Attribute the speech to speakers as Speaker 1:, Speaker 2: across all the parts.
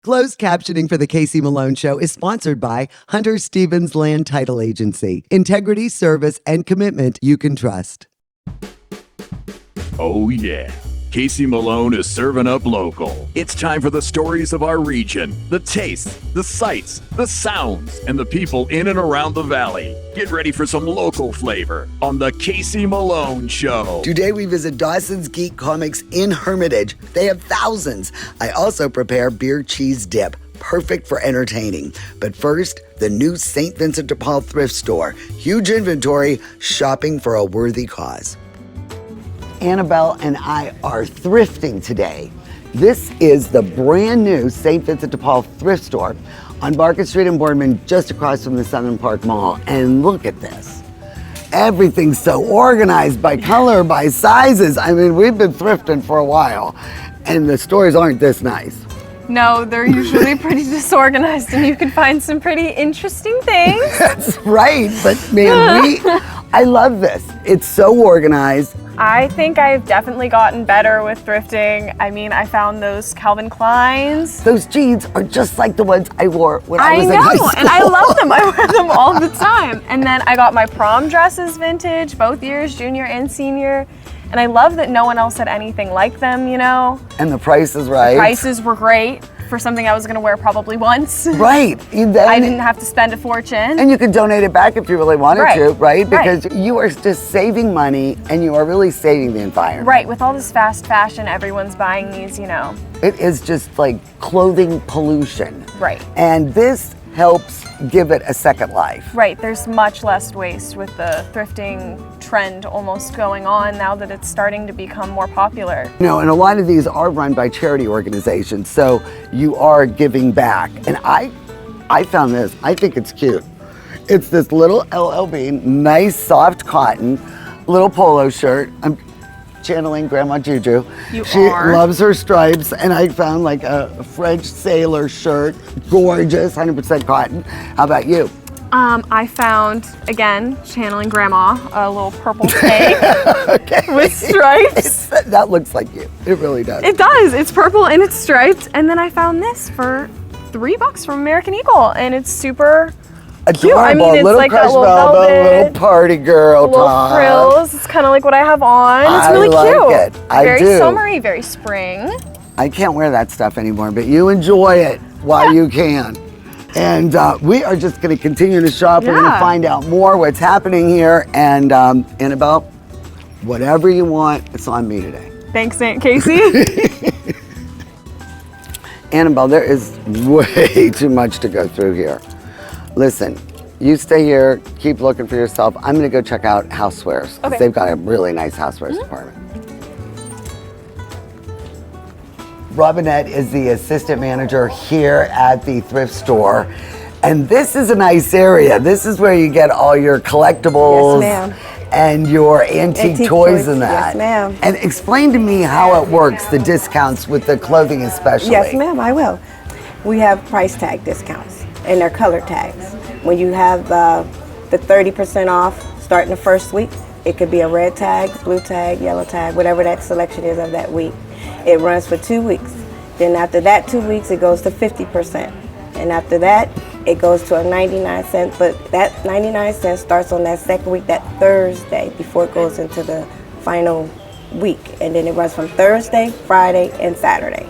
Speaker 1: Closed captioning for the Casey Malone Show is sponsored by Hunter Stevens Land Title Agency. Integrity, service, and commitment you can trust.
Speaker 2: Oh yeah, Casey Malone is serving up local. It's time for the stories of our region, the tastes, the sights, the sounds, and the people in and around the valley. Get ready for some local flavor on the Casey Malone Show.
Speaker 1: Today we visit Dawson's Geek Comics in Hermitage. They have thousands. I also prepare beer cheese dip, perfect for entertaining. But first, the new St. Vincent de Paul thrift store. Huge inventory, shopping for a worthy cause. Annabelle and I are thrifting today. This is the brand new St. Vincent de Paul thrift store on Barker Street in Boardman, just across from the Southern Park Mall. And look at this. Everything's so organized by color, by sizes. I mean, we've been thrifting for a while, and the stores aren't this nice.
Speaker 3: No, they're usually pretty disorganized, and you can find some pretty interesting things.
Speaker 1: That's right, but man, I love this. It's so organized.
Speaker 3: I think I've definitely gotten better with thrifting. I mean, I found those Calvin Kleins.
Speaker 1: Those jeans are just like the ones I wore when I was in high school.
Speaker 3: And I love them. I wear them all the time. And then I got my prom dresses vintage, both years, junior and senior. And I love that no one else had anything like them, you know?
Speaker 1: And the price is right.
Speaker 3: The prices were great for something I was gonna wear probably once.
Speaker 1: Right.
Speaker 3: I didn't have to spend a fortune.
Speaker 1: And you could donate it back if you really wanted to, right? Because
Speaker 3: Right.
Speaker 1: you are just saving money and you are really saving the environment.
Speaker 3: Right, with all this fast fashion, everyone's buying these, you know.
Speaker 1: It is just like clothing pollution.
Speaker 3: Right.
Speaker 1: And this helps give it a second life.
Speaker 3: Right, there's much less waste with the thrifting trend almost going on now that it's starting to become more popular.
Speaker 1: You know, and a lot of these are run by charity organizations, so you are giving back. And I found this, I think it's cute. It's this little LLB, nice soft cotton, little polo shirt. I'm channeling Grandma Juju. She loves her stripes, and I found like a French sailor shirt, gorgeous, 100% cotton. How about you?
Speaker 3: I found, again, channeling Grandma, a little purple tank with stripes.
Speaker 1: That looks like you. It really does.
Speaker 3: It does. It's purple and it's striped. And then I found this for $3 from American Eagle, and it's super
Speaker 1: adorable.
Speaker 3: cute. I mean, it's
Speaker 1: little
Speaker 3: like a
Speaker 1: crushed
Speaker 3: little velvet,
Speaker 1: little party girl
Speaker 3: little
Speaker 1: top.
Speaker 3: frills. It's kind of like what I have on. It's really
Speaker 1: I like
Speaker 3: cute.
Speaker 1: it. I
Speaker 3: very
Speaker 1: do.
Speaker 3: summery, very spring.
Speaker 1: I can't wear that stuff anymore, but you enjoy it while you can. And we are just going to continue to shop. We're going to find out more what's happening here. And Annabelle, whatever you want, it's on me today.
Speaker 3: Thanks, Aunt Casey.
Speaker 1: Annabelle, there is way too much to go through here. Listen, you stay here, keep looking for yourself. I'm going to go check out housewares, because they've got a really nice housewares department. Robinette is the assistant manager here at the thrift store. And this is a nice area. This is where you get all your collectibles and your antique toys and that.
Speaker 4: Yes, ma'am.
Speaker 1: And explain to me how it works, the discounts with the clothing especially.
Speaker 4: Yes, ma'am, I will. We have price tag discounts, and they're color tags. When you have the 30% off starting the first week, it could be a red tag, blue tag, yellow tag, whatever that selection is of that week. It runs for 2 weeks. Then after that 2 weeks, it goes to 50%. And after that, it goes to a 99 cents, but that 99 cents starts on that second week, that Thursday, before it goes into the final week. And then it runs from Thursday, Friday, and Saturday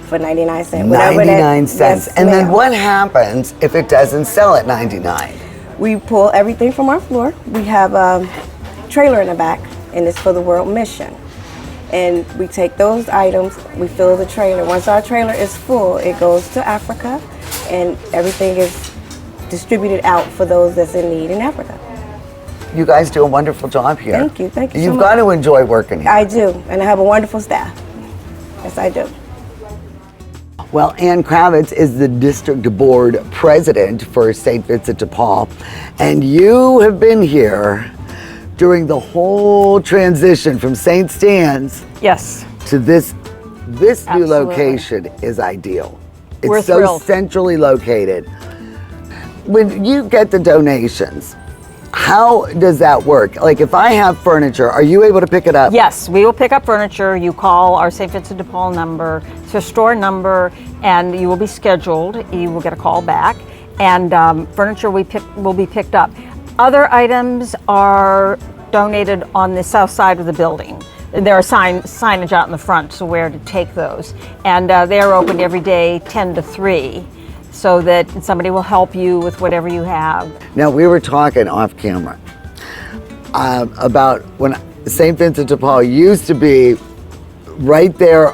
Speaker 4: for 99 cents.
Speaker 1: 99 cents.
Speaker 4: Yes,
Speaker 1: and then
Speaker 4: ma'am.
Speaker 1: what happens if it doesn't sell at 99?
Speaker 4: We pull everything from our floor. We have a trailer in the back, and it's for the World Mission. And we take those items, we fill the trailer. Once our trailer is full, it goes to Africa, and everything is distributed out for those that's in need in Africa.
Speaker 1: You guys do a wonderful job here.
Speaker 4: Thank you so much.
Speaker 1: You've got to enjoy working here.
Speaker 4: I do, and I have a wonderful staff. Yes, I do.
Speaker 1: Well, Ann Kravitz is the district board president for St. Vincent de Paul, and you have been here during the whole transition from St. Stan's to this new location is ideal. It's so centrally located. When you get the donations, How does that work? Like if I have furniture, are you able to pick it up?
Speaker 5: Yes, we will pick up furniture. You call our St. Vincent de Paul number, it's a store number, and you will be scheduled. You will get a call back, and furniture will be picked up. Other items are donated on the south side of the building. There are signage out in the front to where to take those, and they are open every day 10 to 3. So that somebody will help you with whatever you have.
Speaker 1: Now, we were talking off camera about when St. Vincent de Paul used to be right there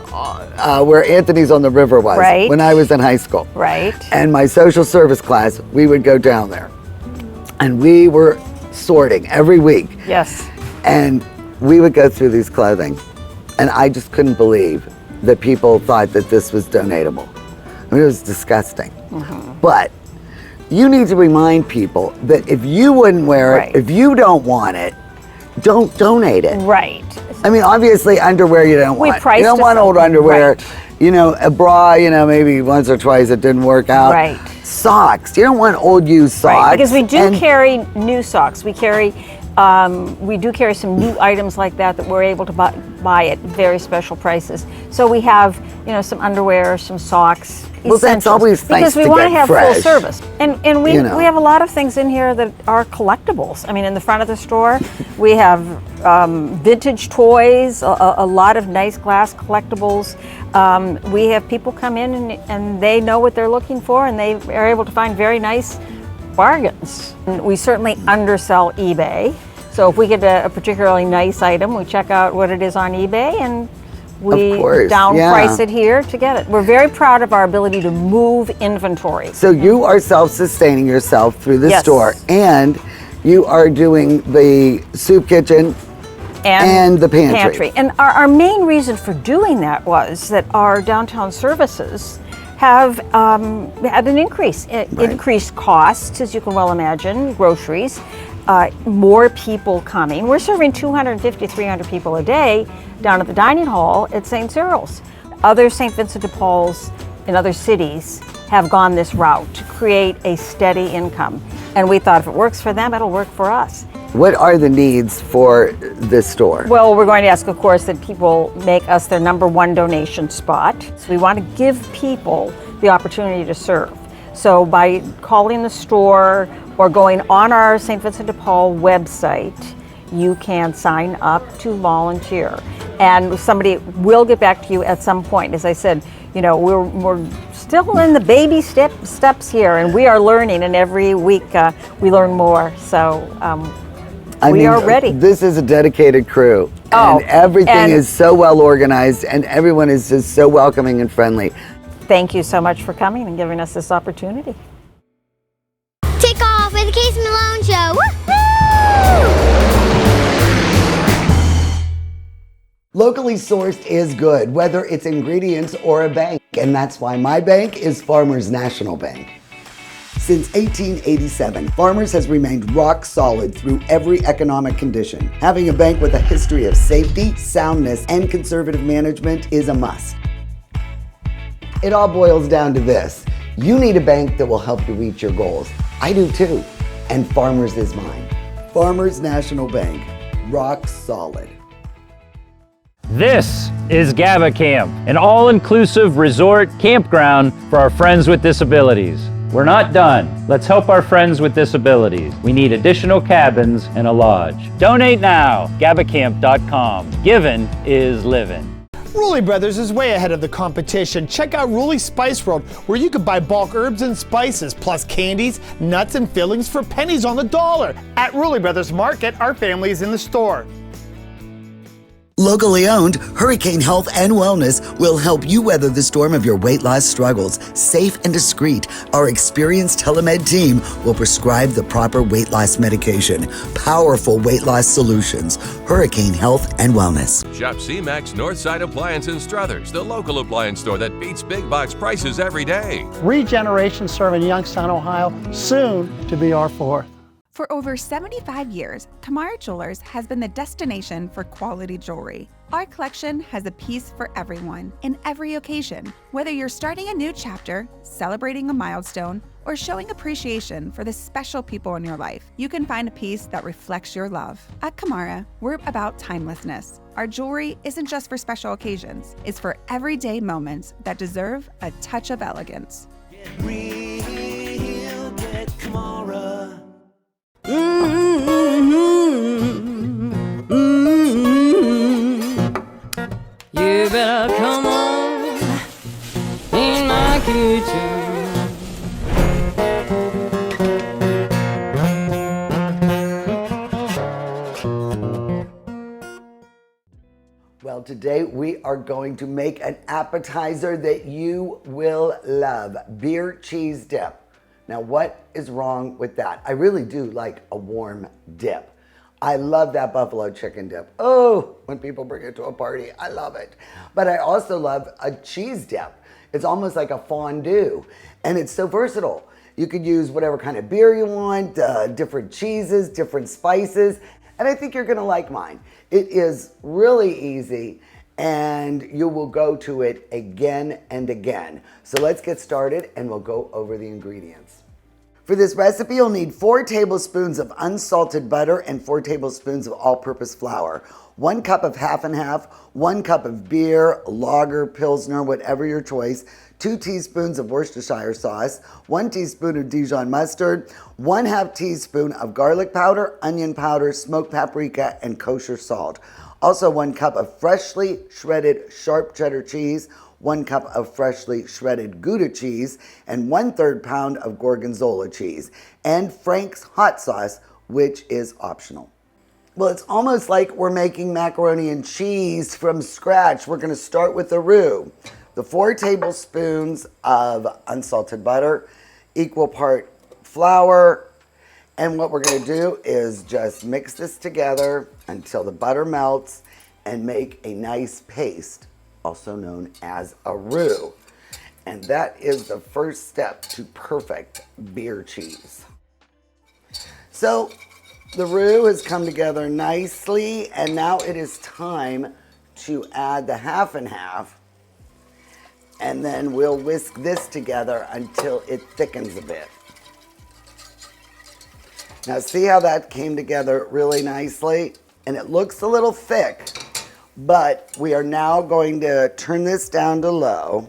Speaker 1: where Anthony's on the River was
Speaker 5: Right.
Speaker 1: when I was in high school.
Speaker 5: Right.
Speaker 1: And my social service class, we would go down there. And we were sorting every week.
Speaker 5: Yes.
Speaker 1: And we would go through these clothing. And I just couldn't believe that people thought that this was donatable. I mean, it was disgusting. But you need to remind people that if you wouldn't wear it,
Speaker 5: Right.
Speaker 1: if you don't want it, don't donate it.
Speaker 5: Right.
Speaker 1: I mean, obviously underwear you don't
Speaker 5: We
Speaker 1: want.
Speaker 5: priced
Speaker 1: You don't
Speaker 5: it
Speaker 1: want
Speaker 5: so-
Speaker 1: old underwear.
Speaker 5: Right.
Speaker 1: You know, a bra, you know, maybe once or twice it didn't work out.
Speaker 5: Right.
Speaker 1: Socks. You don't want old used socks.
Speaker 5: Right. Because we do
Speaker 1: And
Speaker 5: carry new socks. We do carry some new items like that we're able to buy at very special prices. So we have, you know, some underwear, some socks.
Speaker 1: Well, that's
Speaker 5: essentials,
Speaker 1: always nice
Speaker 5: because we
Speaker 1: to
Speaker 5: want to
Speaker 1: get
Speaker 5: have
Speaker 1: fresh.
Speaker 5: full service, and we
Speaker 1: You know.
Speaker 5: we have a lot of things in here that are collectibles. I mean, in the front of the store, we have vintage toys, a lot of nice glass collectibles. We have people come in and they know what they're looking for, and they are able to find very nice bargains. And we certainly undersell eBay. So if we get a particularly nice item, we check out what it is on eBay and we
Speaker 1: Of course,
Speaker 5: downprice
Speaker 1: yeah.
Speaker 5: it here to get it. We're very proud of our ability to move inventory.
Speaker 1: So you are self-sustaining yourself through the
Speaker 5: Yes.
Speaker 1: store, and you are doing the soup kitchen and the pantry.
Speaker 5: And our main reason for doing that was that our downtown services have had an increase, increased costs, as you can well imagine, groceries, more people coming. We're serving 250, 300 people a day down at the dining hall at St. Cyril's. Other St. Vincent de Paul's in other cities have gone this route to create a steady income. And we thought if it works for them, it'll work for us.
Speaker 1: What are the needs for this store?
Speaker 5: Well, we're going to ask, of course, that people make us their #1 donation spot. So we want to give people the opportunity to serve. So by calling the store or going on our St. Vincent de Paul website, you can sign up to volunteer. And somebody will get back to you at some point. As I said, you know, we're still in the baby steps here, and we are learning, and every week we learn more. So we are ready.
Speaker 1: This is a dedicated crew.
Speaker 5: Oh,
Speaker 1: and everything
Speaker 5: and-
Speaker 1: is so well organized, and everyone is just so welcoming and friendly.
Speaker 5: Thank you so much for coming and giving us this opportunity.
Speaker 6: Take off with the Casey Malone Show. Woohoo!
Speaker 1: Locally sourced is good, whether it's ingredients or a bank, and that's why my bank is Farmers National Bank. Since 1887, Farmers has remained rock solid through every economic condition. Having a bank with a history of safety, soundness, and conservative management is a must. It all boils down to this. You need a bank that will help you reach your goals. I do too, and Farmers is mine. Farmers National Bank, rock solid.
Speaker 7: This is GABA Camp, an all-inclusive resort campground for our friends with disabilities. We're not done. Let's help our friends with disabilities. We need additional cabins and a lodge. Donate now, gabacamp.com. Giving is living.
Speaker 8: Rulli Brothers is way ahead of the competition. Check out Rulli Spice World, where you can buy bulk herbs and spices, plus candies, nuts, and fillings for pennies on the dollar. At Rulli Brothers Market, our family is in the store.
Speaker 1: Locally owned, Hurricane Health and Wellness will help you weather the storm of your weight loss struggles. Safe and discreet, our experienced telemed team will prescribe the proper weight loss medication. Powerful weight loss solutions. Hurricane Health and Wellness.
Speaker 9: Shop C-Max Northside Appliance in Struthers, the local appliance store that beats big box prices every day.
Speaker 10: Regeneration serving Youngstown, Ohio, soon to be our fourth.
Speaker 11: For over 75 years, Kamara Jewelers has been the destination for quality jewelry. Our collection has a piece for everyone in every occasion. Whether you're starting a new chapter, celebrating a milestone, or showing appreciation for the special people in your life, you can find a piece that reflects your love. At Kamara, we're about timelessness. Our jewelry isn't just for special occasions, it's for everyday moments that deserve a touch of elegance.
Speaker 12: Get real, get Kamara.
Speaker 13: You better come on in my kitchen.
Speaker 1: Well, today we are going to make an appetizer that you will love, beer cheese dip. Now, what is wrong with that? I really do like a warm dip. I love that buffalo chicken dip. Oh, when people bring it to a party, I love it. But I also love a cheese dip. It's almost like a fondue, and it's so versatile. You could use whatever kind of beer you want, different cheeses, different spices, and I think you're gonna like mine. It is really easy, and you will go to it again and again. So let's get started, and we'll go over the ingredients. For this recipe, you'll need 4 tablespoons of unsalted butter and 4 tablespoons of all-purpose flour, 1 cup of half and half, 1 cup of beer, lager, pilsner, whatever your choice, 2 teaspoons of Worcestershire sauce, 1 teaspoon of Dijon mustard, 1/2 teaspoon of garlic powder, onion powder, smoked paprika, and kosher salt. Also 1 cup of freshly shredded sharp cheddar cheese, 1 cup of freshly shredded Gouda cheese, and 1/3 pound of Gorgonzola cheese, and Frank's hot sauce, which is optional. Well, it's almost like we're making macaroni and cheese from scratch. We're gonna start with the roux. The 4 tablespoons of unsalted butter, equal part flour, and what we're gonna do is just mix this together until the butter melts and make a nice paste, also known as a roux. And that is the first step to perfect beer cheese. So the roux has come together nicely, and now it is time to add the half and half, and then we'll whisk this together until it thickens a bit. Now see how that came together really nicely? And it looks a little thick, but we are now going to turn this down to low,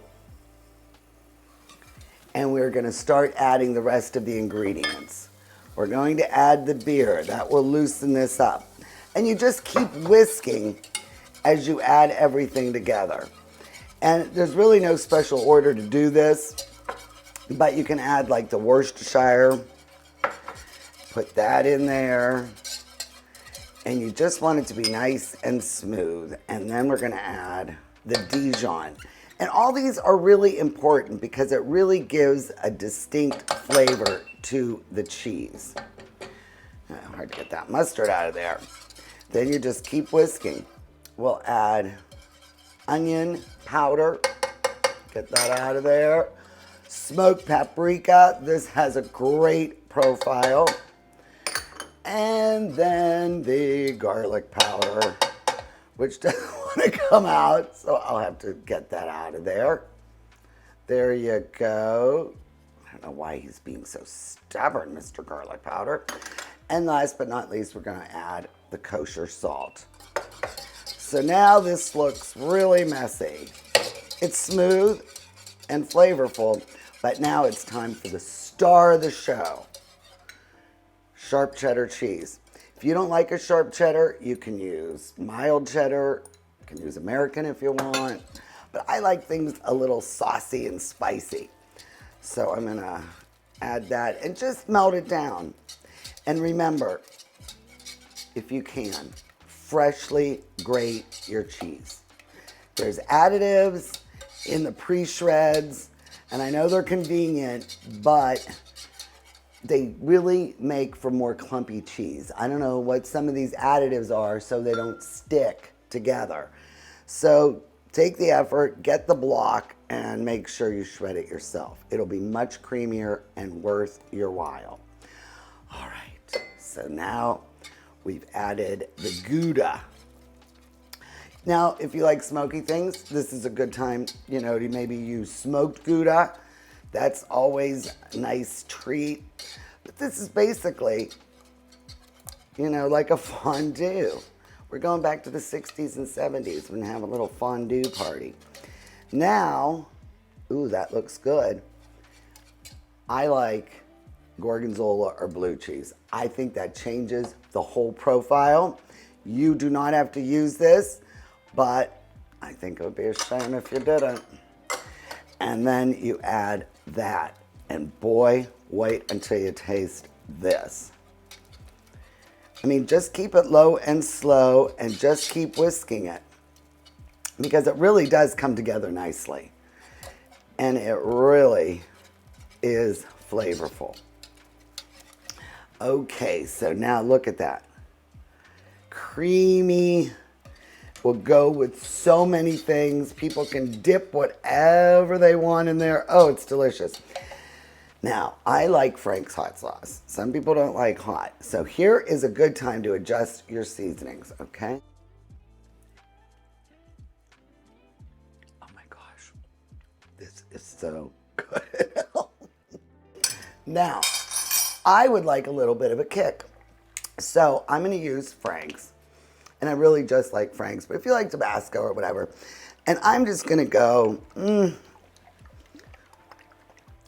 Speaker 1: and we're going to start adding the rest of the ingredients. We're going to add the beer. That will loosen this up. And you just keep whisking as you add everything together. And there's really no special order to do this, but you can add like the Worcestershire, put that in there, and you just want it to be nice and smooth. And then we're gonna add the Dijon. And all these are really important because it really gives a distinct flavor to the cheese. Hard to get that mustard out of there. Then you just keep whisking. We'll add onion powder, get that out of there. Smoked paprika, this has a great profile. And then the garlic powder, which doesn't want to come out, so I'll have to get that out of there. There you go. I don't know why he's being so stubborn, Mr. Garlic Powder. And last but not least, we're going to add the kosher salt. So now this looks really messy. It's smooth and flavorful, but now it's time for the star of the show. Sharp cheddar cheese. If you don't like a sharp cheddar, you can use mild cheddar. You can use American if you want. But I like things a little saucy and spicy. So I'm gonna add that and just melt it down. And remember, if you can, freshly grate your cheese. There's additives in the pre-shreds, and I know they're convenient, but they really make for more clumpy cheese. I don't know what some of these additives are so they don't stick together. So take the effort, get the block, and make sure you shred it yourself. It'll be much creamier and worth your while. All right, so now we've added the Gouda. Now, if you like smoky things, this is a good time, you know, to maybe use smoked Gouda. That's always a nice treat. But this is basically, you know, like a fondue. We're going back to the 60s and 70s. We're gonna have a little fondue party. Now, ooh, that looks good. I like gorgonzola or blue cheese. I think that changes the whole profile. You do not have to use this, but I think it would be a shame if you didn't. And then you add that. And boy, wait until you taste this. I mean, just keep it low and slow and just keep whisking it, because it really does come together nicely. And it really is flavorful. Okay, so now look at that. Creamy, will go with so many things. People can dip whatever they want in there. Oh, it's delicious. Now, I like Frank's hot sauce. Some people don't like hot. So here is a good time to adjust your seasonings, okay? Oh my gosh, this is so good. Now, I would like a little bit of a kick. So I'm gonna use Frank's. And I really just like Frank's, but if you like Tabasco or whatever. And I'm just gonna go,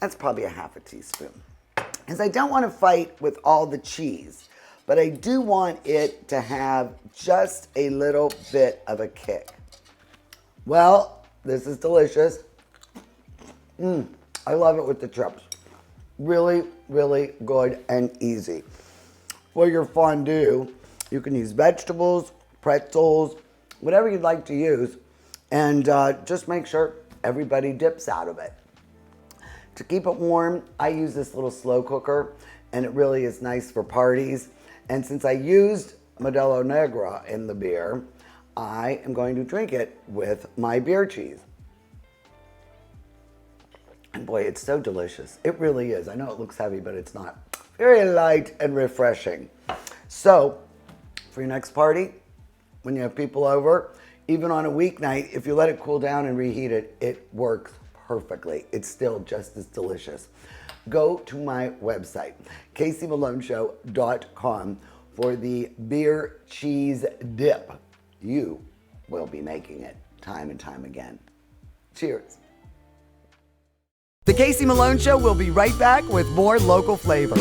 Speaker 1: that's probably a half a teaspoon. Because I don't wanna fight with all the cheese, but I do want it to have just a little bit of a kick. Well, this is delicious. I love it with the chips. Really, really good and easy. For your fondue, you can use vegetables, pretzels, whatever you'd like to use, and just make sure everybody dips out of it. To keep it warm, I use this little slow cooker, and it really is nice for parties. And since I used Modelo Negra in the beer, I am going to drink it with my beer cheese. And boy, it's so delicious. It really is. I know it looks heavy, but it's not. Very light and refreshing. So, for your next party, when you have people over, even on a weeknight, if you let it cool down and reheat it, it works perfectly. It's still just as delicious. Go to my website, CaseyMaloneShow.com, for the beer cheese dip. You will be making it time and time again. Cheers. The Casey Malone Show will be right back with more local flavor.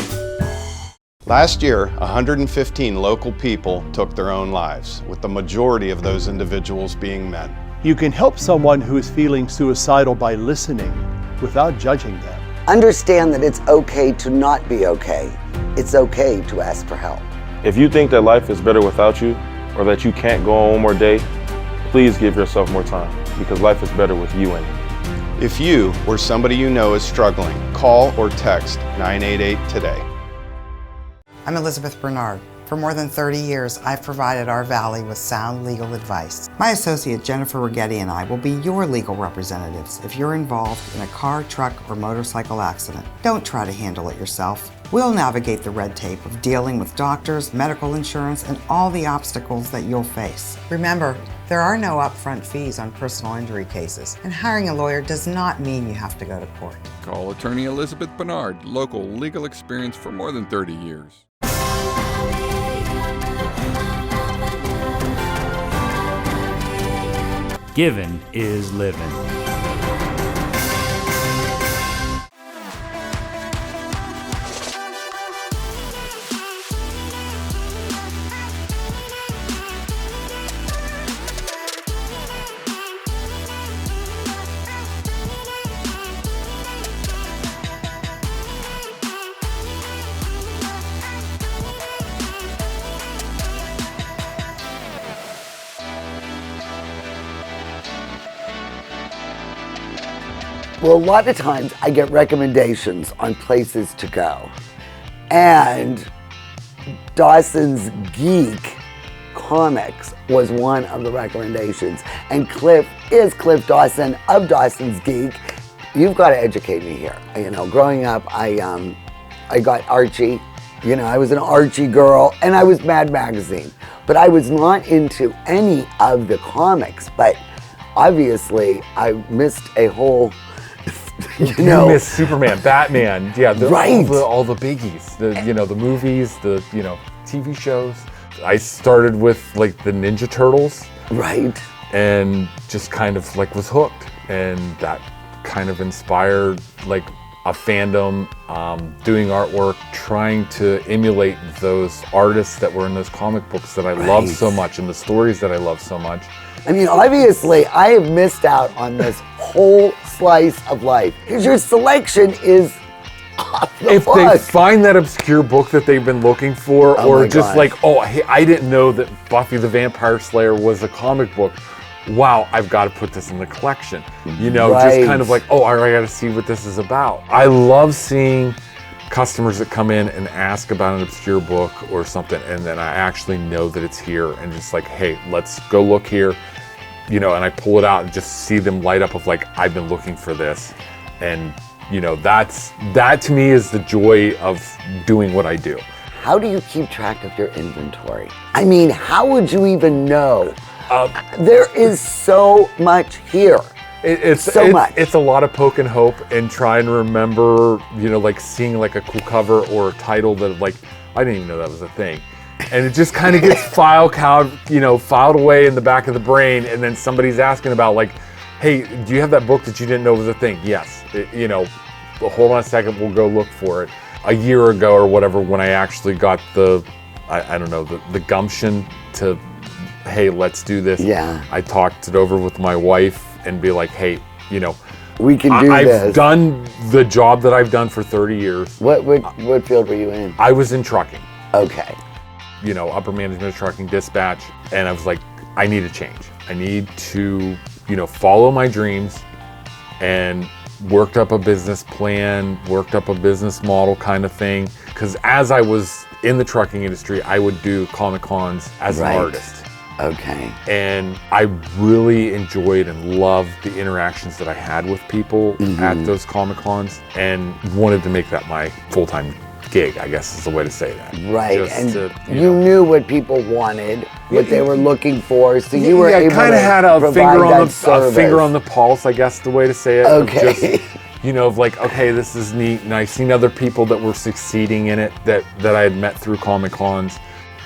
Speaker 14: Last year, 115 local people took their own lives, with the majority of those individuals being men.
Speaker 10: You can help someone who is feeling suicidal by listening without judging them.
Speaker 1: Understand that it's okay to not be okay. It's okay to ask for help.
Speaker 15: If you think that life is better without you, or that you can't go on one more day, please give yourself more time, because life is better with you in it.
Speaker 14: If you or somebody you know is struggling, call or text 988 today.
Speaker 16: I'm Elizabeth Bernard. For more than 30 years, I've provided our Valley with sound legal advice. My associate Jennifer Rigetti and I will be your legal representatives if you're involved in a car, truck, or motorcycle accident. Don't try to handle it yourself. We'll navigate the red tape of dealing with doctors, medical insurance, and all the obstacles that you'll face. Remember, there are no upfront fees on personal injury cases, and hiring a lawyer does not mean you have to go to court.
Speaker 17: Call attorney Elizabeth Bernard, local legal experience for more than 30 years.
Speaker 7: Giving is living.
Speaker 1: Well, a lot of times I get recommendations on places to go. And Dawson's Geek Comics was one of the recommendations. And Cliff Dawson of Dawson's Geek. You've got to educate me here. You know, growing up, I got Archie You know, I was an Archie girl, and I was Mad Magazine. But I was not into any of the comics. But obviously, I missed a whole, you know.
Speaker 18: You missed Superman, Batman, yeah,
Speaker 1: Right.
Speaker 18: all the biggies, the movies, TV shows. I started with like the Ninja Turtles.
Speaker 1: Right.
Speaker 18: And just kind of like was hooked. And that kind of inspired like a fandom, doing artwork, trying to emulate those artists that were in those comic books that I love so much and the stories that I love so much.
Speaker 1: I mean, obviously, I have missed out on this whole slice of life because your selection is off the
Speaker 18: If
Speaker 1: book.
Speaker 18: they find that obscure book that they've been looking for,
Speaker 1: Oh
Speaker 18: or
Speaker 1: my
Speaker 18: just
Speaker 1: gosh.
Speaker 18: like, oh, hey, I didn't know that Buffy the Vampire Slayer was a comic book. Wow, I've got to put this in the collection. You know,
Speaker 1: Right.
Speaker 18: just kind of like, oh, I got to see what this is about. I love seeing customers that come in and ask about an obscure book or something, and then I actually know that it's here, and just like, hey, let's go look here, you know, and I pull it out and just see them light up of like, I've been looking for this. And, you know, that to me is the joy of doing what I do.
Speaker 1: How do you keep track of your inventory? I mean, how would you even know? There is so much here.
Speaker 18: It's a lot of poke and hope and trying to remember, you know, like seeing like a cool cover or a title that like, I didn't even know that was a thing. And it just kind of gets filed away in the back of the brain, and then somebody's asking about like, hey, do you have that book that you didn't know was a thing? Yes. You know, hold on a second, we'll go look for it. A year ago or whatever, when I actually got the gumption to, hey, let's do this.
Speaker 1: Yeah.
Speaker 18: I talked it over with my wife and be like, hey, you know,
Speaker 1: we can do this.
Speaker 18: I've done the job that I've done for 30 years.
Speaker 1: What field were you in?
Speaker 18: I was in trucking.
Speaker 1: Okay.
Speaker 18: You know, upper management of trucking, dispatch, and I was like, I need a change. I need to, you know, follow my dreams, and worked up a business plan, worked up a business model kind of thing. Because as I was in the trucking industry, I would do Comic Cons as an artist.
Speaker 1: Okay.
Speaker 18: And I really enjoyed and loved the interactions that I had with people at those Comic Cons, and wanted to make that my full-time gig, I guess is the way to say that.
Speaker 1: Right,
Speaker 18: Just
Speaker 1: and
Speaker 18: to,
Speaker 1: you knew what people wanted, what they were looking for, so you were able
Speaker 18: kind
Speaker 1: to
Speaker 18: of had a
Speaker 1: provide
Speaker 18: finger on the pulse, I guess the way to say it. of
Speaker 1: Okay.
Speaker 18: just, you know, of like, okay, this is neat, and I've seen other people that were succeeding in it that I had met through Comic Cons.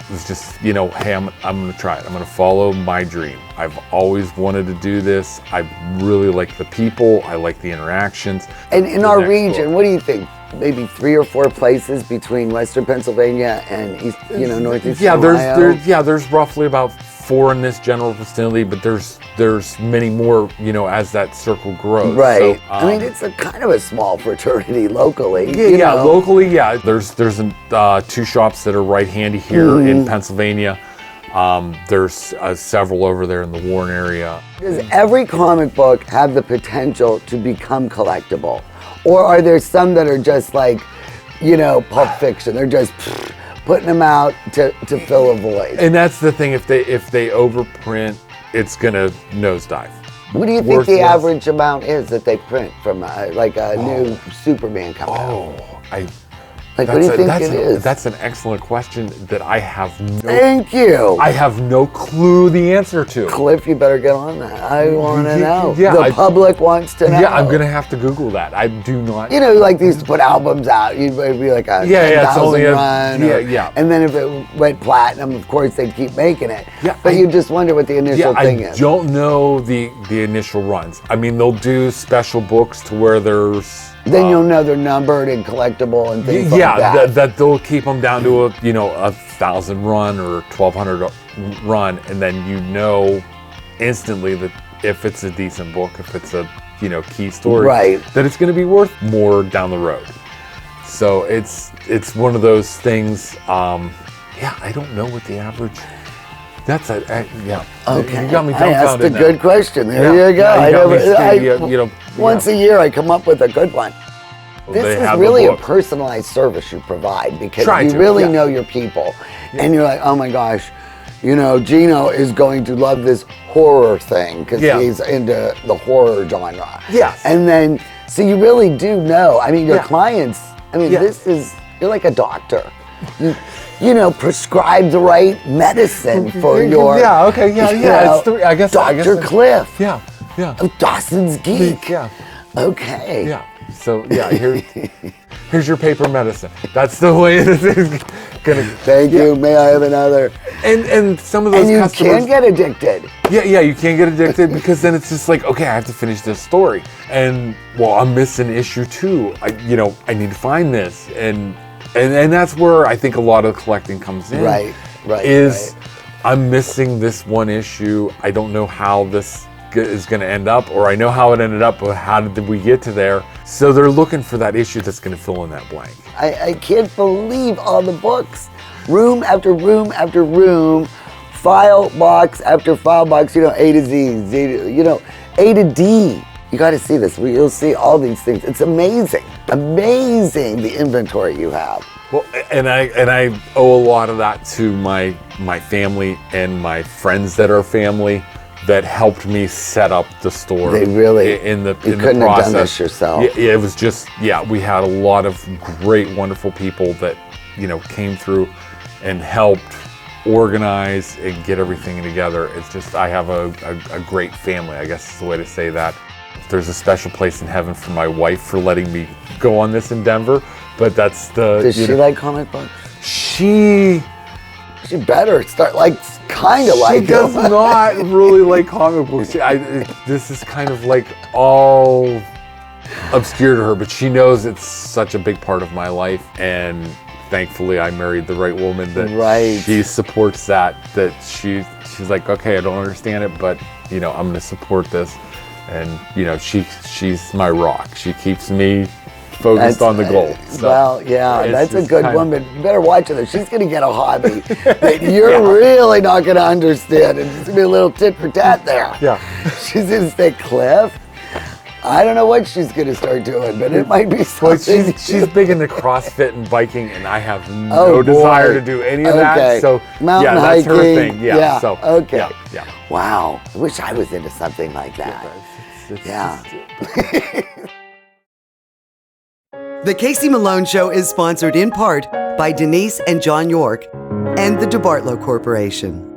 Speaker 18: It was just, you know, hey, I'm gonna try it. I'm gonna follow my dream. I've always wanted to do this. I really like the people. I like the interactions.
Speaker 1: And in our region, what do you think? Maybe 3 or 4 places between Western Pennsylvania and East, Northeast Ohio?
Speaker 18: There's roughly about 4 in this general vicinity, but there's many more, you know, as that circle grows.
Speaker 1: Right.
Speaker 18: So,
Speaker 1: I mean, it's a kind of a small fraternity locally.
Speaker 18: Locally, yeah. There's 2 shops that are right handy here in Pennsylvania. There's several over there in the Warren area.
Speaker 1: Does every comic book have the potential to become collectible? Or are there some that are just like, you know, Pulp Fiction? They're just putting them out to fill a void.
Speaker 18: And that's the thing, if they overprint, it's gonna nosedive.
Speaker 1: What do you think the average amount is that they print from like a new Superman coming out? Like, what do you think it is?
Speaker 18: That's an excellent question that I have no...
Speaker 1: Thank you.
Speaker 18: I have no clue the answer to.
Speaker 1: Cliff, you better get on that. I want to know.
Speaker 18: Yeah,
Speaker 1: the public wants to know.
Speaker 18: Yeah, I'm going to have to Google that. I do not...
Speaker 1: You know, like they used to put albums out. It'd be like a 10,000 run. And then if it went platinum, of course, they'd keep making it. Yeah, but you just wonder what the initial thing is.
Speaker 18: I don't know the initial runs. I mean, they'll do special books to where there's...
Speaker 1: Then you'll know they're numbered and collectible and things like that.
Speaker 18: Yeah, that they'll keep them down to a 1,000 run or 1,200 run, and then you know instantly that if it's a decent book, if it's a key story, that it's going to be worth more down the road. So it's one of those things. I don't know what the average. That's
Speaker 1: Okay.
Speaker 18: You got me dumbfounded.
Speaker 1: I asked a
Speaker 18: now.
Speaker 1: good question. There you go.
Speaker 18: You
Speaker 1: Once a year, I come up with a good one. This
Speaker 18: They
Speaker 1: is
Speaker 18: have
Speaker 1: really
Speaker 18: the
Speaker 1: a
Speaker 18: book.
Speaker 1: personalized service you provide because
Speaker 18: Try
Speaker 1: you
Speaker 18: to,
Speaker 1: really
Speaker 18: yeah.
Speaker 1: know your people. And you're like, oh my gosh, Gino is going to love this horror thing because he's into the horror genre.
Speaker 18: Yes.
Speaker 1: And then, so you really do know. I mean, your clients, you're like a doctor. you know, prescribe the right medicine for your.
Speaker 18: Yeah. Okay. Yeah. Yeah. It's I guess.
Speaker 1: Dr. Cliff.
Speaker 18: Yeah. Yeah.
Speaker 1: Of Dawson's Geek.
Speaker 18: Yeah.
Speaker 1: Okay.
Speaker 18: Yeah. So yeah, here's your paper medicine. That's the way this is gonna.
Speaker 1: Thank you. May I have another?
Speaker 18: And some of those
Speaker 1: and you
Speaker 18: customers
Speaker 1: can get addicted.
Speaker 18: Yeah, you can get addicted because then it's just like, okay, I have to finish this story, and well, I'm missing issue 2. I need to find this, and that's where I think a lot of collecting comes in.
Speaker 1: Right.
Speaker 18: I'm missing this one issue. I don't know how this is going to end up, or I know how it ended up, but how did we get to there? So they're looking for that issue that's going to fill in that blank.
Speaker 1: I can't believe all the books, room after room after room, file box after file box, A to Z, A to D. You got to see this. You'll see all these things. It's amazing the inventory you have.
Speaker 18: Well, and I owe a lot of that to my family and my friends that are family that helped me set up the store.
Speaker 1: They really,
Speaker 18: in the
Speaker 1: you
Speaker 18: in
Speaker 1: couldn't
Speaker 18: the process.
Speaker 1: have done this yourself.
Speaker 18: Yeah, it was just, we had a lot of great, wonderful people that, came through and helped organize and get everything together. It's just, I have a great family, I guess is the way to say that. There's a special place in heaven for my wife for letting me go on this in Denver, but that's the...
Speaker 1: Does she like comic books?
Speaker 18: She
Speaker 1: better start kind of like
Speaker 18: She does not really like comic books. This is kind of all obscure to her, but she knows it's such a big part of my life, and thankfully I married the right woman that she supports that she's like, okay, I don't understand it, but I'm going to support this. And she's my rock. She keeps me focused on the goal. So
Speaker 1: well, yeah, that's a good woman. You better watch her. She's going to get a hobby that you're really not going to understand. And it's going to be a little tit for tat there.
Speaker 18: Yeah.
Speaker 1: She's going to say, Cliff, I don't know what she's going to start doing, but it might be something.
Speaker 18: Well, she's big into CrossFit and biking, and I have no desire to do any of that. So
Speaker 1: mountain
Speaker 18: that's
Speaker 1: hiking.
Speaker 18: her thing. Yeah. So
Speaker 1: okay.
Speaker 18: Yeah.
Speaker 1: Wow. I wish I was into something like that. Yeah. The Casey Malone Show is sponsored in part by Denise and John York and the DeBartolo Corporation.